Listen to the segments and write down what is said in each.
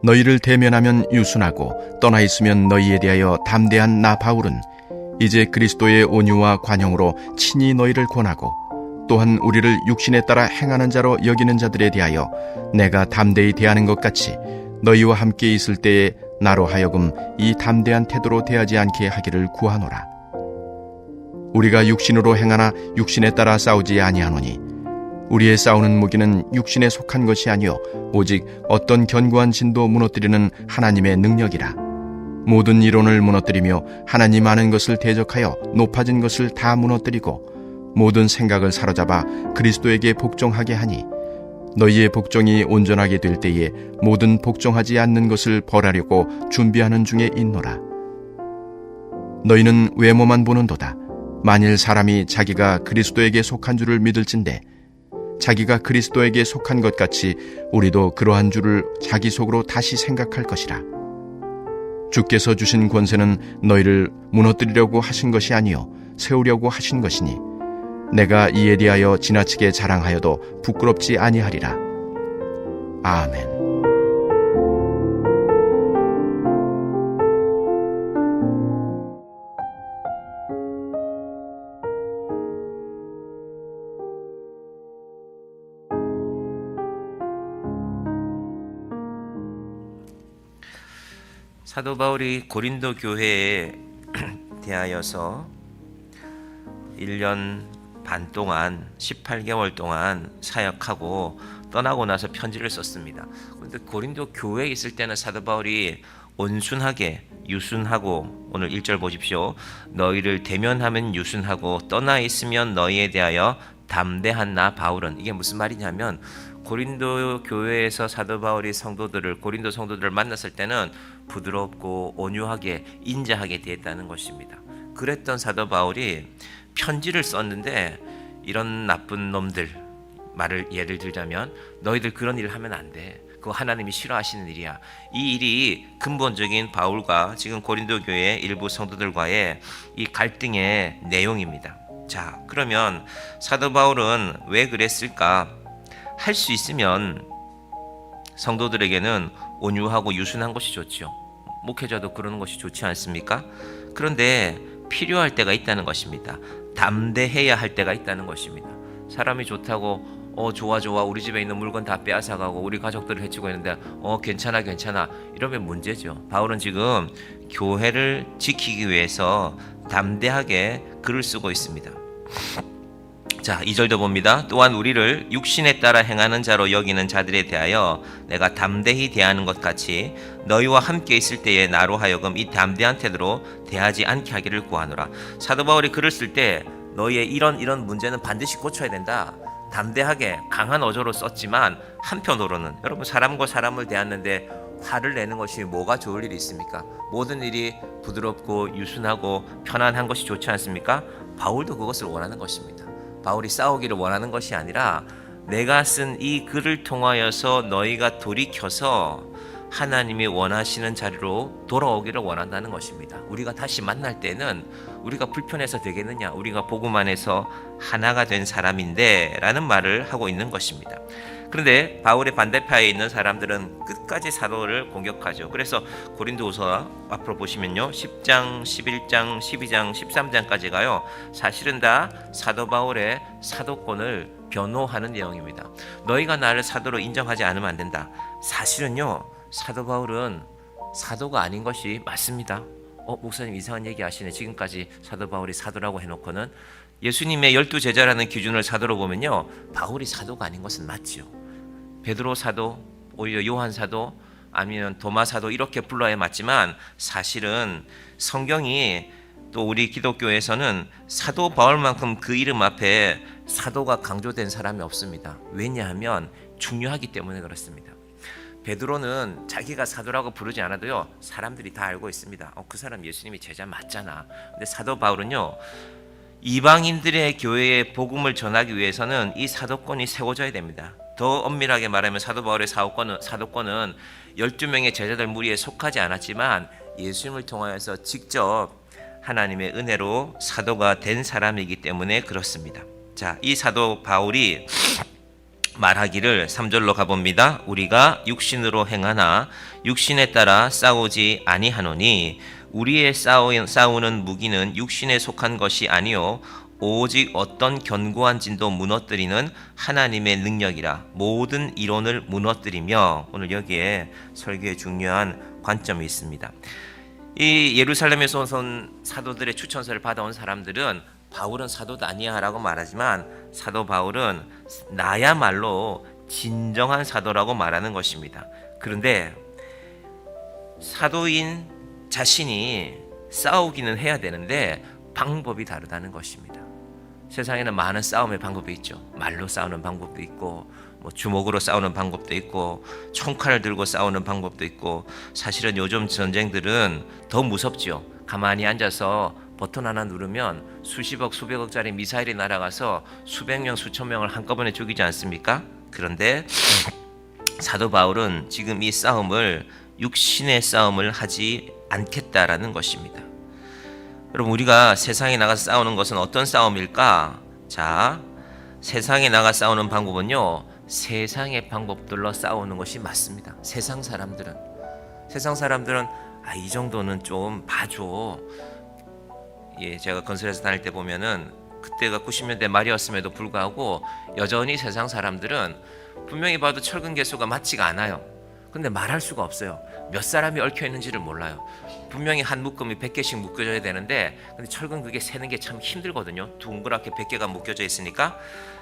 너희를 대면하면 유순하고 떠나 있으면 너희에 대하여 담대한 나 바울은 이제 그리스도의 온유와 관용으로 친히 너희를 권하고 또한 우리를 육신에 따라 행하는 자로 여기는 자들에 대하여 내가 담대히 대하는 것 같이 너희와 함께 있을 때에 나로 하여금 이 담대한 태도로 대하지 않게 하기를 구하노라. 우리가 육신으로 행하나 육신에 따라 싸우지 아니하노니 우리의 싸우는 무기는 육신에 속한 것이 아니요 오직 어떤 견고한 진도 무너뜨리는 하나님의 능력이라. 모든 이론을 무너뜨리며 하나님 아는 것을 대적하여 높아진 것을 다 무너뜨리고 모든 생각을 사로잡아 그리스도에게 복종하게 하니 너희의 복종이 온전하게 될 때에 모든 복종하지 않는 것을 벌하려고 준비하는 중에 있노라. 너희는 외모만 보는도다. 만일 사람이 자기가 그리스도에게 속한 줄을 믿을진대 자기가 그리스도에게 속한 것 같이 우리도 그러한 줄을 자기 속으로 다시 생각할 것이라. 주께서 주신 권세는 너희를 무너뜨리려고 하신 것이 아니요 세우려고 하신 것이니 내가 이에 대하여 지나치게 자랑하여도 부끄럽지 아니하리라. 아멘. 사도 바울이 고린도 교회에 대하여서 1년 반 동안 18개월 동안 사역하고 떠나고 나서 편지를 썼습니다. 그런데 고린도 교회에 있을 때는 사도 바울이 온순하게 유순하고, 오늘 1절 보십시오. 너희를 대면하면 유순하고 떠나 있으면 너희에 대하여 담대한 나 바울은, 이게 무슨 말이냐면 고린도 교회에서 사도 바울이 고린도 성도들을 만났을 때는 부드럽고 온유하게 인자하게 대했다는 것입니다. 그랬던 사도 바울이 편지를 썼는데 이런 나쁜 놈들, 예를 들자면 너희들 그런 일을 하면 안 돼. 그거 하나님이 싫어하시는 일이야. 이 일이 근본적인 바울과 지금 고린도 교회 일부 성도들과의 이 갈등의 내용입니다. 자, 그러면 사도 바울은 왜 그랬을까? 할 수 있으면 성도들에게는 온유하고 유순한 것이 좋죠. 목회자도 그러는 것이 좋지 않습니까? 그런데 필요할 때가 있다는 것입니다. 담대해야 할 때가 있다는 것입니다. 사람이 좋다고 좋아 우리 집에 있는 물건 다 빼앗아가고 우리 가족들을 해치고 있는데 괜찮아 이러면 문제죠. 바울은 지금 교회를 지키기 위해서 담대하게 글을 쓰고 있습니다. 자, 2절도 봅니다. 또한 우리를 육신에 따라 행하는 자로 여기는 자들에 대하여 내가 담대히 대하는 것 같이 너희와 함께 있을 때에 나로 하여금 이 담대한 태도로 대하지 않게 하기를 구하노라. 사도 바울이 글을 쓸 때 너희의 이런 문제는 반드시 고쳐야 된다, 담대하게 강한 어조로 썼지만 한편으로는 여러분, 사람과 사람을 대하는데 화를 내는 것이 뭐가 좋을 일이 있습니까? 모든 일이 부드럽고 유순하고 편안한 것이 좋지 않습니까? 바울도 그것을 원하는 것입니다. 바울이 싸우기를 원하는 것이 아니라 내가 쓴 이 글을 통하여서 너희가 돌이켜서 하나님이 원하시는 자리로 돌아오기를 원한다는 것입니다. 우리가 다시 만날 때는 우리가 불편해서 되겠느냐? 우리가 복음 안에서 하나가 된 사람인데 라는 말을 하고 있는 것입니다. 그런데 바울의 반대파에 있는 사람들은 끝까지 사도를 공격하죠. 그래서 고린도후서 앞으로 보시면요, 10장, 11장, 12장, 13장까지 가요. 사실은 다 사도 바울의 사도권을 변호하는 내용입니다. 너희가 나를 사도로 인정하지 않으면 안 된다. 사실은요, 사도 바울은 사도가 아닌 것이 맞습니다. 목사님 이상한 얘기 하시네. 지금까지 사도 바울이 사도라고 해놓고는 예수님의 12제자라는 기준을 사도로 보면요, 바울이 사도가 아닌 것은 맞지요. 베드로 사도, 오히려 요한 사도, 아니면 도마 사도 이렇게 불러야 맞지만 사실은 성경이 또 우리 기독교에서는 사도 바울만큼 그 이름 앞에 사도가 강조된 사람이 없습니다. 왜냐하면 중요하기 때문에 그렇습니다. 베드로는 자기가 사도라고 부르지 않아도요, 사람들이 다 알고 있습니다. 그 사람 예수님이 제자 맞잖아. 근데 사도 바울은요, 이방인들의 교회에 복음을 전하기 위해서는 이 사도권이 세워져야 됩니다. 더 엄밀하게 말하면 사도 바울의 사도권은 12명의 제자들 무리에 속하지 않았지만 예수님을 통하여서 직접 하나님의 은혜로 사도가 된 사람이기 때문에 그렇습니다. 자, 이 사도 바울이 말하기를 3절로 가봅니다. 우리가 육신으로 행하나 육신에 따라 싸우지 아니하노니 우리의 싸우는 무기는 육신에 속한 것이 아니요 오직 어떤 견고한 진도 무너뜨리는 하나님의 능력이라. 모든 이론을 무너뜨리며. 오늘 여기에 설교의 중요한 관점이 있습니다. 이 예루살렘에서 온 사도들의 추천서를 받아온 사람들은 바울은 사도도 아니야 라고 말하지만 사도 바울은 나야말로 진정한 사도라고 말하는 것입니다. 그런데 사도인 자신이 싸우기는 해야 되는데 방법이 다르다는 것입니다. 세상에는 많은 싸움의 방법이 있죠. 말로 싸우는 방법도 있고 주먹으로 싸우는 방법도 있고 총칼을 들고 싸우는 방법도 있고, 사실은 요즘 전쟁들은 더 무섭죠. 가만히 앉아서 버튼 하나 누르면 수십억 수백억짜리 미사일이 날아가서 수백 명 수천 명을 한꺼번에 죽이지 않습니까? 그런데 사도 바울은 지금 이 싸움을 육신의 싸움을 하지 않겠다라는 것입니다. 여러분, 우리가 세상에 나가 싸우는 것은 어떤 싸움일까? 자, 세상에 나가 싸우는 방법은요, 세상의 방법들로 싸우는 것이 맞습니다. 세상 사람들은 이 정도는 좀 봐줘. 예, 제가 건설에서 다닐 때 보면은 그때가 90년대 말이었음에도 불구하고 여전히 세상 사람들은 분명히 봐도 철근 개수가 맞지가 않아요. 근데 말할 수가 없어요. 몇 사람이 얽혀 있는지를 몰라요. 분명히 한 묶음이 100개씩 묶여져야 되는데, 근데 철근 그게 세는 게 참 힘들거든요. 둥그랗게 100개가 묶여져 있으니까.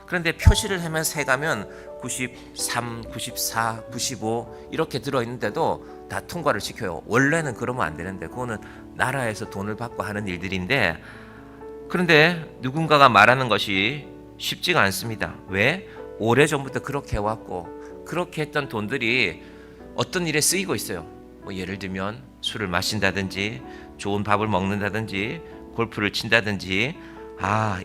그런데 표시를 하면 세가면 93, 94, 95 이렇게 들어있는데도 다 통과를 시켜요. 원래는 그러면 안 되는데, 그거는 나라에서 돈을 받고 하는 일들인데, 그런데 누군가가 말하는 것이 쉽지가 않습니다. 왜? 오래전부터 그렇게 해왔고 그렇게 했던 돈들이 어떤 일에 쓰이고 있어요. 예를 들면 술을 마신다든지 좋은 밥을 먹는다든지 골프를 친다든지,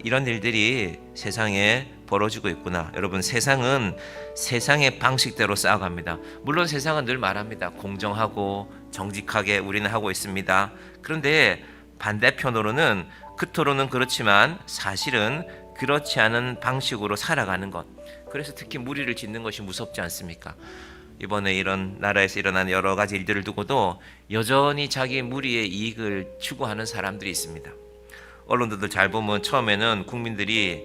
이런 일들이 세상에 벌어지고 있구나. 여러분, 세상은 세상의 방식대로 쌓아갑니다. 물론 세상은 늘 말합니다. 공정하고 정직하게 우리는 하고 있습니다. 그런데 반대편으로는, 겉으로는 그렇지만 사실은 그렇지 않은 방식으로 살아가는 것. 그래서 특히 무리를 짓는 것이 무섭지 않습니까? 이번에 이런 나라에서 일어난 여러 가지 일들을 두고도 여전히 자기 무리의 이익을 추구하는 사람들이 있습니다. 언론들도 잘 보면 처음에는 국민들이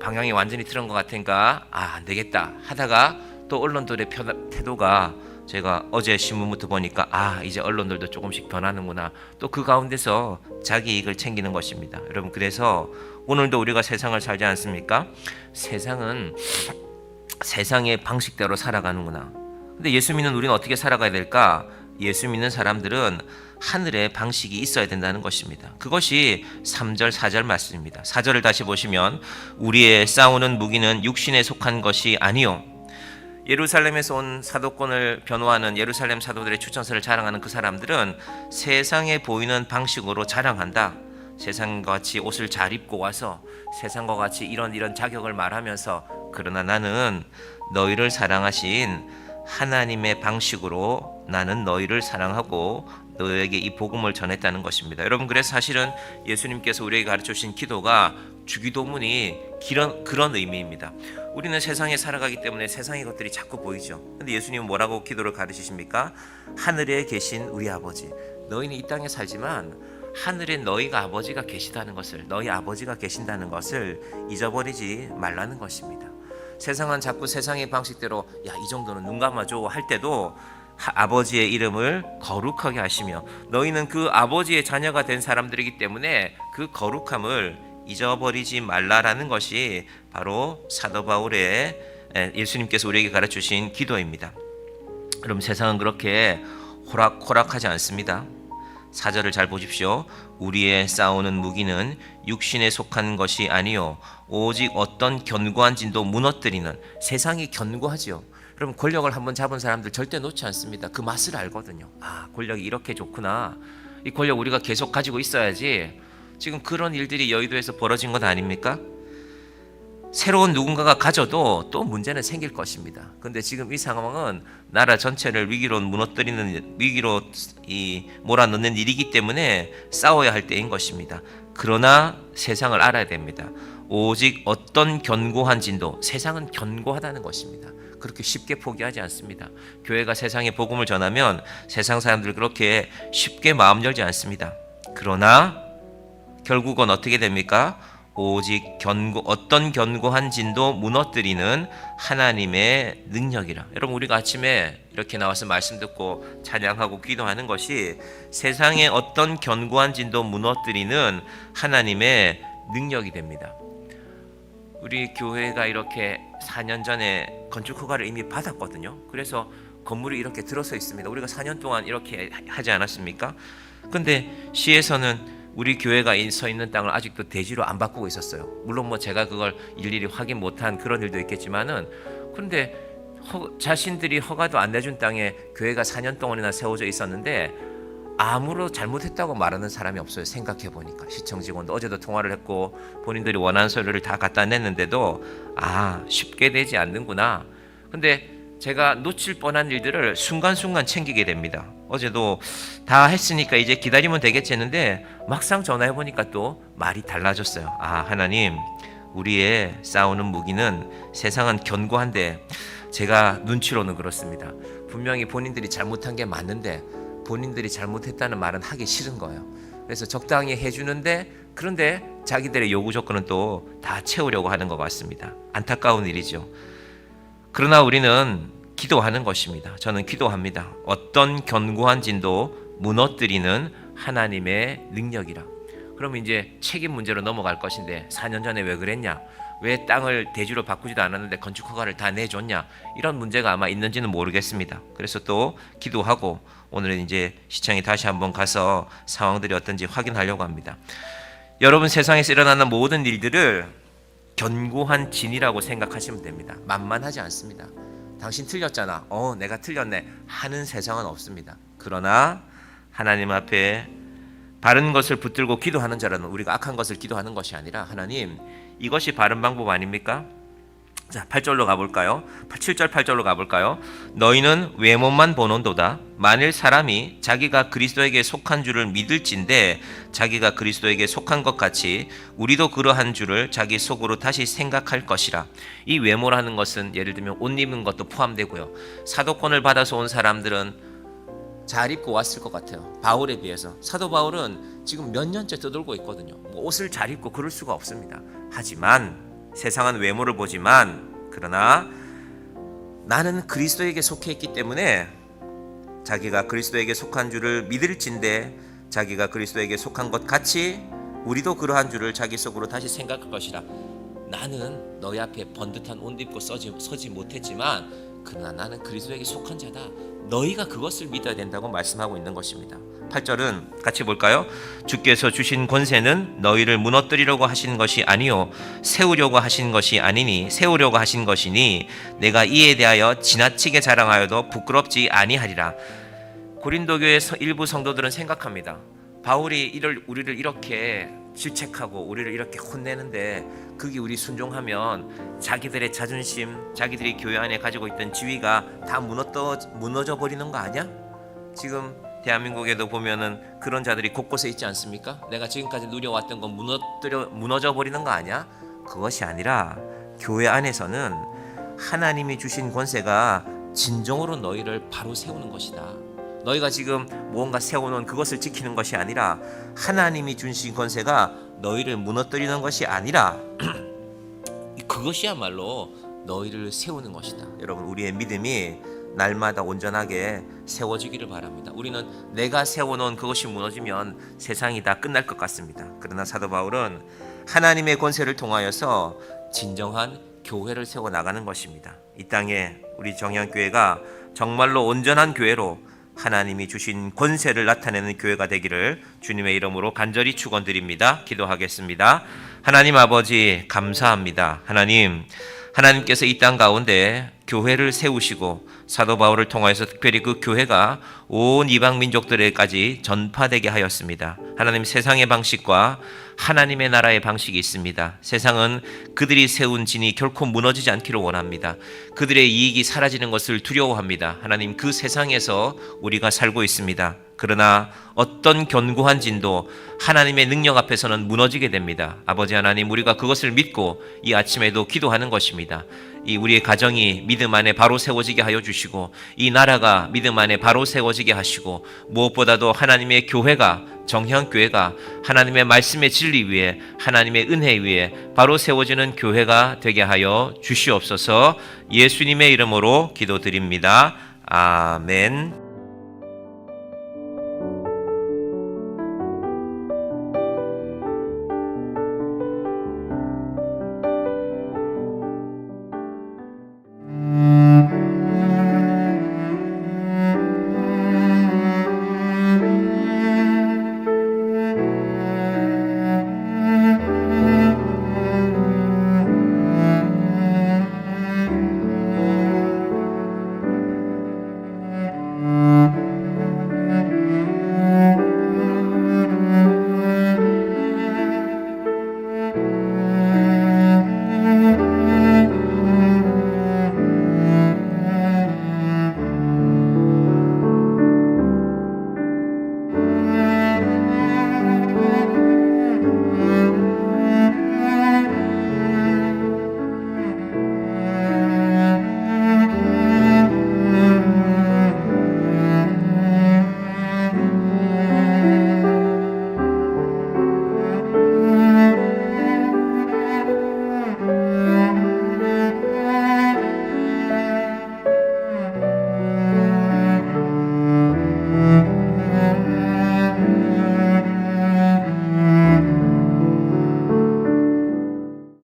방향이 완전히 틀은 것 같으니까 안 되겠다 하다가 또 언론들의 태도가, 제가 어제 신문부터 보니까 이제 언론들도 조금씩 변하는구나. 또 그 가운데서 자기 이익을 챙기는 것입니다. 여러분, 그래서 오늘도 우리가 세상을 살지 않습니까? 세상은 세상의 방식대로 살아가는구나. 근데 예수 믿는 우리는 어떻게 살아가야 될까? 예수 믿는 사람들은 하늘의 방식이 있어야 된다는 것입니다. 그것이 3절 4절 말씀입니다. 4절을 다시 보시면 우리의 싸우는 무기는 육신에 속한 것이 아니요. 예루살렘에서 온 사도권을 변호하는 예루살렘 사도들의 추천서를 자랑하는 그 사람들은 세상에 보이는 방식으로 자랑한다. 세상과 같이 옷을 잘 입고 와서 세상과 같이 이런 자격을 말하면서, 그러나 나는 너희를 사랑하신 하나님의 방식으로 나는 너희를 사랑하고 너희에게 이 복음을 전했다는 것입니다. 여러분, 그래서 사실은 예수님께서 우리에게 가르쳐 주신 기도가 주기도문이 그런 의미입니다. 우리는 세상에 살아가기 때문에 세상의 것들이 자꾸 보이죠. 근데 예수님은 뭐라고 기도를 가르치십니까? 하늘에 계신 우리 아버지, 너희는 이 땅에 살지만 하늘에 너희가 아버지가 계시다는 것을, 너희 아버지가 계신다는 것을 잊어버리지 말라는 것입니다. 세상은 자꾸 세상의 방식대로 이 정도는 눈 감아줘 할 때도 아버지의 이름을 거룩하게 하시며, 너희는 그 아버지의 자녀가 된 사람들이기 때문에 그 거룩함을 잊어버리지 말라라는 것이 바로 사도 바울의, 예수님께서 우리에게 가르쳐주신 기도입니다. 여러분, 세상은 그렇게 호락호락하지 않습니다. 4절을 잘 보십시오. 우리의 싸우는 무기는 육신에 속한 것이 아니요 오직 어떤 견고한 진도 무너뜨리는. 세상이 견고하지요. 여러분, 권력을 한번 잡은 사람들 절대 놓지 않습니다. 그 맛을 알거든요. 권력이 이렇게 좋구나. 이 권력 우리가 계속 가지고 있어야지. 지금 그런 일들이 여의도에서 벌어진 것 아닙니까? 새로운 누군가가 가져도 또 문제는 생길 것입니다. 그런데 지금 이 상황은 나라 전체를 위기로 무너뜨리는, 위기로 몰아넣는 일이기 때문에 싸워야 할 때인 것입니다. 그러나 세상을 알아야 됩니다. 오직 어떤 견고한 진도, 세상은 견고하다는 것입니다. 그렇게 쉽게 포기하지 않습니다. 교회가 세상에 복음을 전하면 세상 사람들 그렇게 쉽게 마음 열지 않습니다. 그러나 결국은 어떻게 됩니까? 오직 어떤 견고한 진도 무너뜨리는 하나님의 능력이라. 여러분, 우리가 아침에 이렇게 나와서 말씀 듣고 찬양하고 기도하는 것이 세상의 어떤 견고한 진도 무너뜨리는 하나님의 능력이 됩니다. 우리 교회가 이렇게 4년 전에 건축 허가를 이미 받았거든요. 그래서 건물이 이렇게 들어서 있습니다. 우리가 4년 동안 이렇게 하지 않았습니까? 근데 시에서는 우리 교회가 서 있는 땅을 아직도 대지로 안 바꾸고 있었어요. 물론 뭐 제가 그걸 일일이 확인 못한 그런 일도 있겠지만은, 근데 자신들이 허가도 안 내준 땅에 교회가 4년 동안이나 세워져 있었는데 아무로 잘못했다고 말하는 사람이 없어요. 생각해 보니까 시청 직원도 어제도 통화를 했고 본인들이 원하는 서류를 다 갖다 냈는데도 쉽게 되지 않는구나. 근데 제가 놓칠 뻔한 일들을 순간순간 챙기게 됩니다. 어제도 다 했으니까 이제 기다리면 되겠지 했는데 막상 전화해 보니까 또 말이 달라졌어요. 하나님, 우리의 싸우는 무기는 세상은 견고한데 제가 눈치로는 그렇습니다. 분명히 본인들이 잘못한 게 맞는데 본인들이 잘못했다는 말은 하기 싫은 거예요. 그래서 적당히 해주는데, 그런데 자기들의 요구 조건은 또 다 채우려고 하는 것 같습니다. 안타까운 일이죠. 그러나 우리는 기도하는 것입니다. 저는 기도합니다. 어떤 견고한 진도 무너뜨리는 하나님의 능력이라. 그럼 이제 책임 문제로 넘어갈 것인데 4년 전에 왜 그랬냐? 왜 땅을 대지로 바꾸지도 않았는데 건축 허가를 다 내줬냐? 이런 문제가 아마 있는지는 모르겠습니다. 그래서 또 기도하고 오늘은 이제 시청에 다시 한번 가서 상황들이 어떤지 확인하려고 합니다. 여러분, 세상에서 일어나는 모든 일들을 견고한 진이라고 생각하시면 됩니다. 만만하지 않습니다. 당신 틀렸잖아. 내가 틀렸네 하는 세상은 없습니다. 그러나 하나님 앞에 바른 것을 붙들고 기도하는 자라는, 우리가 악한 것을 기도하는 것이 아니라, 하나님, 이것이 바른 방법 아닙니까? 자, 8절로 가볼까요? 7절 8절로 가볼까요? 너희는 외모만 보는도다. 만일 사람이 자기가 그리스도에게 속한 줄을 믿을진데 자기가 그리스도에게 속한 것 같이 우리도 그러한 줄을 자기 속으로 다시 생각할 것이라. 이 외모라는 것은 예를 들면 옷 입는 것도 포함되고요. 사도권을 받아서 온 사람들은 잘 입고 왔을 것 같아요. 바울에 비해서. 사도 바울은 지금 몇 년째 떠돌고 있거든요. 옷을 잘 입고 그럴 수가 없습니다. 하지만 세상은 외모를 보지만, 그러나 나는 그리스도에게 속해 있기 때문에 자기가 그리스도에게 속한 줄을 믿을진데 자기가 그리스도에게 속한 것 같이 우리도 그러한 줄을 자기 속으로 다시 생각할 것이라. 나는 너희 앞에 번듯한 옷 입고 서지 못했지만 그러나 나는 그리스도에게 속한 자다. 너희가 그것을 믿어야 된다고 말씀하고 있는 것입니다. 8절은 같이 볼까요? 주께서 주신 권세는 너희를 무너뜨리려고 하신 것이 아니요 세우려고 하신 것이 아니니 세우려고 하신 것이니 내가 이에 대하여 지나치게 자랑하여도 부끄럽지 아니하리라. 고린도 교회 일부 성도들은 생각합니다. 바울이 우리를 이렇게 질책하고 우리를 이렇게 혼내는데 그게 우리 순종하면 자기들의 자존심, 자기들이 교회 안에 가지고 있던 지위가 다 무너져 버리는 거 아니야? 지금 대한민국에도 보면은 그런 자들이 곳곳에 있지 않습니까? 내가 지금까지 누려왔던 건 무너져 버리는 거 아니야? 그것이 아니라 교회 안에서는 하나님이 주신 권세가 진정으로 너희를 바로 세우는 것이다. 너희가 지금 무언가 세워놓은 그것을 지키는 것이 아니라 하나님이 주신 권세가 너희를 무너뜨리는 것이 아니라 그것이야말로 너희를 세우는 것이다. 여러분, 우리의 믿음이 날마다 온전하게 세워지기를 바랍니다. 우리는 내가 세워놓은 그것이 무너지면 세상이 다 끝날 것 같습니다. 그러나 사도 바울은 하나님의 권세를 통하여서 진정한 교회를 세워나가는 것입니다. 이 땅에 우리 정향교회가 정말로 온전한 교회로 하나님이 주신 권세를 나타내는 교회가 되기를 주님의 이름으로 간절히 축원드립니다. 기도하겠습니다. 하나님 아버지, 감사합니다. 하나님께서 이 땅 가운데 교회를 세우시고 사도 바울을 통하여서 특별히 그 교회가 온 이방 민족들에까지 전파되게 하였습니다. 하나님 세상의 방식과 하나님의 나라의 방식이 있습니다. 세상은 그들이 세운 진이 결코 무너지지 않기를 원합니다. 그들의 이익이 사라지는 것을 두려워합니다. 하나님 그 세상에서 우리가 살고 있습니다. 그러나 어떤 견고한 진도 하나님의 능력 앞에서는 무너지게 됩니다. 아버지 하나님, 우리가 그것을 믿고 이 아침에도 기도하는 것입니다. 이 우리의 가정이 믿음 안에 바로 세워지게 하여 주시고, 이 나라가 믿음 안에 바로 세워지게 하시고, 무엇보다도 하나님의 교회가, 정향교회가 하나님의 말씀의 진리 위에, 하나님의 은혜 위에 바로 세워지는 교회가 되게 하여 주시옵소서. 예수님의 이름으로 기도드립니다. 아멘.